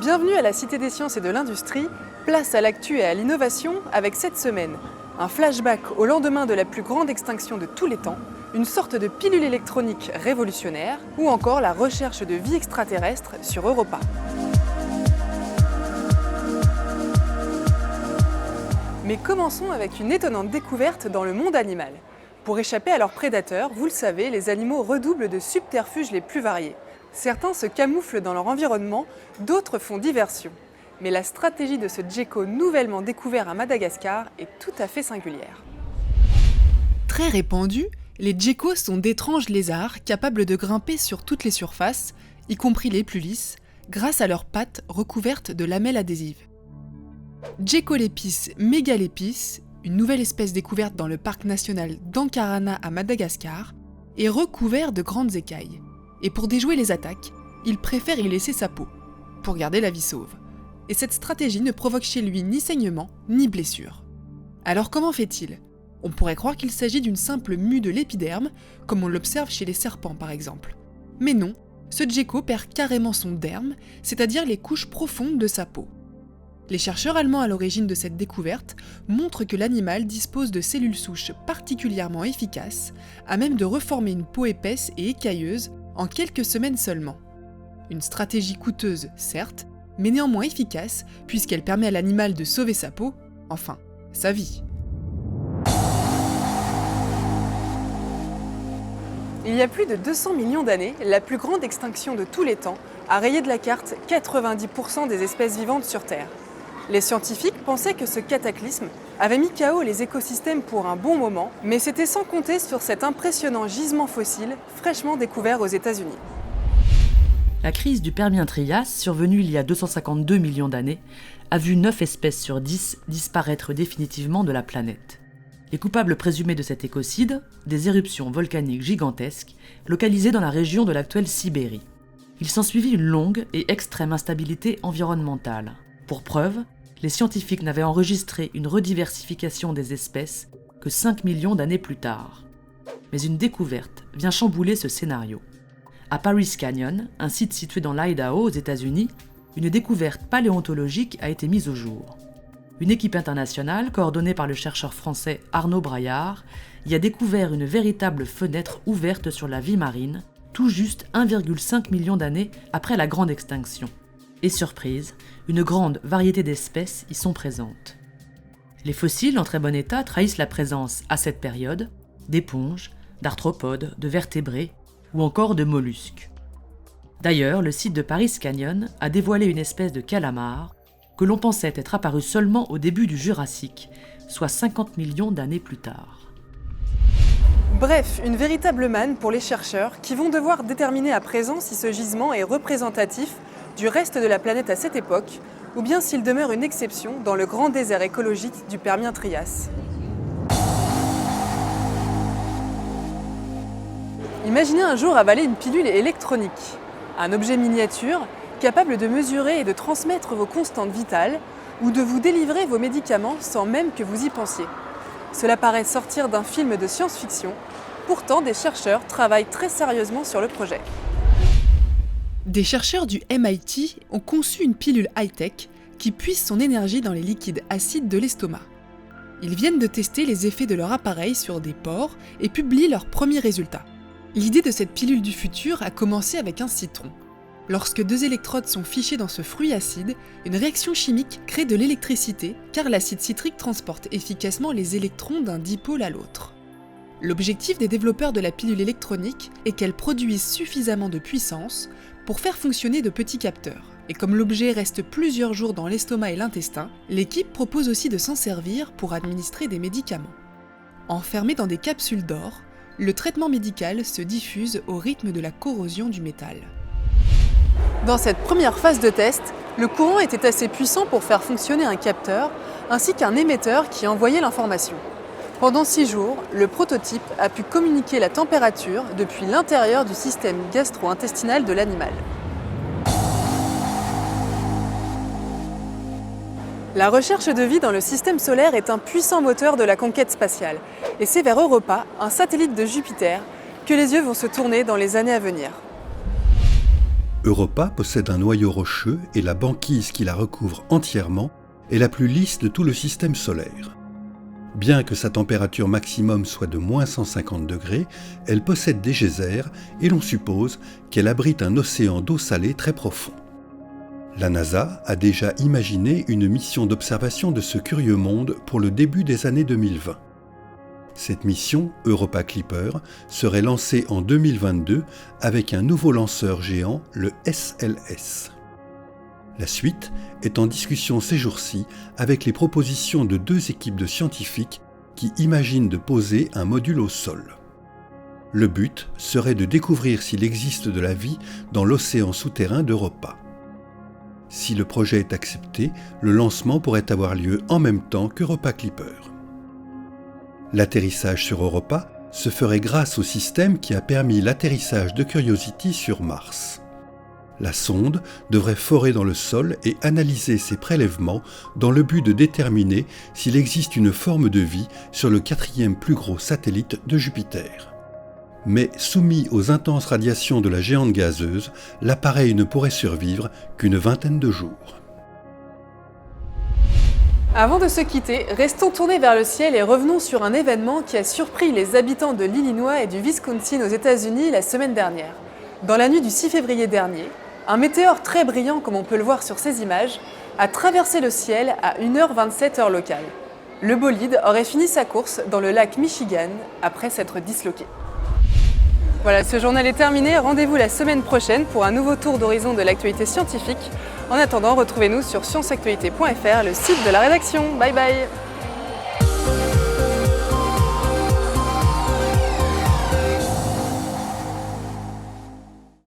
Bienvenue à la Cité des Sciences et de l'Industrie, place à l'actu et à l'innovation avec cette semaine un flashback au lendemain de la plus grande extinction de tous les temps, une sorte de pilule électronique révolutionnaire ou encore la recherche de vie extraterrestre sur Europa. Mais commençons avec une étonnante découverte dans le monde animal. Pour échapper à leurs prédateurs, vous le savez, les animaux redoublent de subterfuges les plus variés. Certains se camouflent dans leur environnement, d'autres font diversion. Mais la stratégie de ce gecko nouvellement découvert à Madagascar est tout à fait singulière. Très répandus, les geckos sont d'étranges lézards capables de grimper sur toutes les surfaces, y compris les plus lisses, grâce à leurs pattes recouvertes de lamelles adhésives. Geckolepis megalepis, une nouvelle espèce découverte dans le parc national d'Ankarana à Madagascar, est recouvert de grandes écailles. Et pour déjouer les attaques, il préfère y laisser sa peau, pour garder la vie sauve. Et cette stratégie ne provoque chez lui ni saignement, ni blessure. Alors comment fait-il ? On pourrait croire qu'il s'agit d'une simple mue de l'épiderme, comme on l'observe chez les serpents par exemple. Mais non, ce gecko perd carrément son derme, c'est-à-dire les couches profondes de sa peau. Les chercheurs allemands à l'origine de cette découverte montrent que l'animal dispose de cellules souches particulièrement efficaces, à même de reformer une peau épaisse et écailleuse en quelques semaines seulement. Une stratégie coûteuse, certes, mais néanmoins efficace puisqu'elle permet à l'animal de sauver sa peau, enfin, sa vie. Il y a plus de 200 millions d'années, la plus grande extinction de tous les temps a rayé de la carte 90% des espèces vivantes sur Terre. Les scientifiques pensaient que ce cataclysme avait mis KO les écosystèmes pour un bon moment, mais c'était sans compter sur cet impressionnant gisement fossile fraîchement découvert aux États-Unis. La crise du Permien-Trias, survenue il y a 252 millions d'années, a vu 9 espèces sur 10 disparaître définitivement de la planète. Les coupables présumés de cet écocide, des éruptions volcaniques gigantesques localisées dans la région de l'actuelle Sibérie. Il s'ensuivit une longue et extrême instabilité environnementale. Pour preuve, les scientifiques n'avaient enregistré une rediversification des espèces que 5 millions d'années plus tard. Mais une découverte vient chambouler ce scénario. À Paris Canyon, un site situé dans l'Idaho aux États-Unis, une découverte paléontologique a été mise au jour. Une équipe internationale, coordonnée par le chercheur français Arnaud Braillard, y a découvert une véritable fenêtre ouverte sur la vie marine, tout juste 1,5 million d'années après la grande extinction. Et surprise, une grande variété d'espèces y sont présentes. Les fossiles en très bon état trahissent la présence, à cette période, d'éponges, d'arthropodes, de vertébrés ou encore de mollusques. D'ailleurs, le site de Paris Canyon a dévoilé une espèce de calamar que l'on pensait être apparue seulement au début du Jurassique, soit 50 millions d'années plus tard. Bref, une véritable manne pour les chercheurs qui vont devoir déterminer à présent si ce gisement est représentatif du reste de la planète à cette époque, ou bien s'il demeure une exception dans le grand désert écologique du Permien-Trias. Imaginez un jour avaler une pilule électronique, un objet miniature capable de mesurer et de transmettre vos constantes vitales ou de vous délivrer vos médicaments sans même que vous y pensiez. Cela paraît sortir d'un film de science-fiction, pourtant des chercheurs travaillent très sérieusement sur le projet. Des chercheurs du MIT ont conçu une pilule high-tech qui puise son énergie dans les liquides acides de l'estomac. Ils viennent de tester les effets de leur appareil sur des porcs et publient leurs premiers résultats. L'idée de cette pilule du futur a commencé avec un citron. Lorsque 2 électrodes sont fichées dans ce fruit acide, une réaction chimique crée de l'électricité car l'acide citrique transporte efficacement les électrons d'un dipôle à l'autre. L'objectif des développeurs de la pilule électronique est qu'elle produise suffisamment de puissance pour faire fonctionner de petits capteurs. Et comme l'objet reste plusieurs jours dans l'estomac et l'intestin, l'équipe propose aussi de s'en servir pour administrer des médicaments. Enfermé dans des capsules d'or, le traitement médical se diffuse au rythme de la corrosion du métal. Dans cette première phase de test, le courant était assez puissant pour faire fonctionner un capteur ainsi qu'un émetteur qui envoyait l'information. Pendant 6 jours, le prototype a pu communiquer la température depuis l'intérieur du système gastro-intestinal de l'animal. La recherche de vie dans le système solaire est un puissant moteur de la conquête spatiale, et c'est vers Europa, un satellite de Jupiter, que les yeux vont se tourner dans les années à venir. Europa possède un noyau rocheux et la banquise qui la recouvre entièrement est la plus lisse de tout le système solaire. Bien que sa température maximum soit de moins 150 degrés, elle possède des geysers et l'on suppose qu'elle abrite un océan d'eau salée très profond. La NASA a déjà imaginé une mission d'observation de ce curieux monde pour le début des années 2020. Cette mission, Europa Clipper, serait lancée en 2022 avec un nouveau lanceur géant, le SLS. La suite est en discussion ces jours-ci avec les propositions de 2 équipes de scientifiques qui imaginent de poser un module au sol. Le but serait de découvrir s'il existe de la vie dans l'océan souterrain d'Europa. Si le projet est accepté, le lancement pourrait avoir lieu en même temps qu'Europa Clipper. L'atterrissage sur Europa se ferait grâce au système qui a permis l'atterrissage de Curiosity sur Mars. La sonde devrait forer dans le sol et analyser ses prélèvements dans le but de déterminer s'il existe une forme de vie sur le 4e plus gros satellite de Jupiter. Mais soumis aux intenses radiations de la géante gazeuse, l'appareil ne pourrait survivre qu'une vingtaine de jours. Avant de se quitter, restons tournés vers le ciel et revenons sur un événement qui a surpris les habitants de l'Illinois et du Wisconsin aux États-Unis la semaine dernière. Dans la nuit du 6 février dernier, un météore très brillant, comme on peut le voir sur ces images, a traversé le ciel à 1h27 heure locale. Le bolide aurait fini sa course dans le lac Michigan après s'être disloqué. Voilà, ce journal est terminé. Rendez-vous la semaine prochaine pour un nouveau tour d'horizon de l'actualité scientifique. En attendant, retrouvez-nous sur scienceactualité.fr, le site de la rédaction. Bye bye!